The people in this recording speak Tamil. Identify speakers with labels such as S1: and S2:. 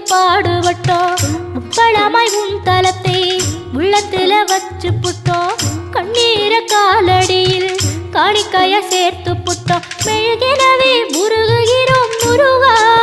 S1: பாடுபட்டோம். முப்பழமாய் உன் தலத்தை உள்ளத்தில வச்சு புட்டோம். கண்ணீர காலடியில் காணிக்கைய சேர்த்து புட்டோம். மெழுகினவே முருகுகிறோம் முருகா.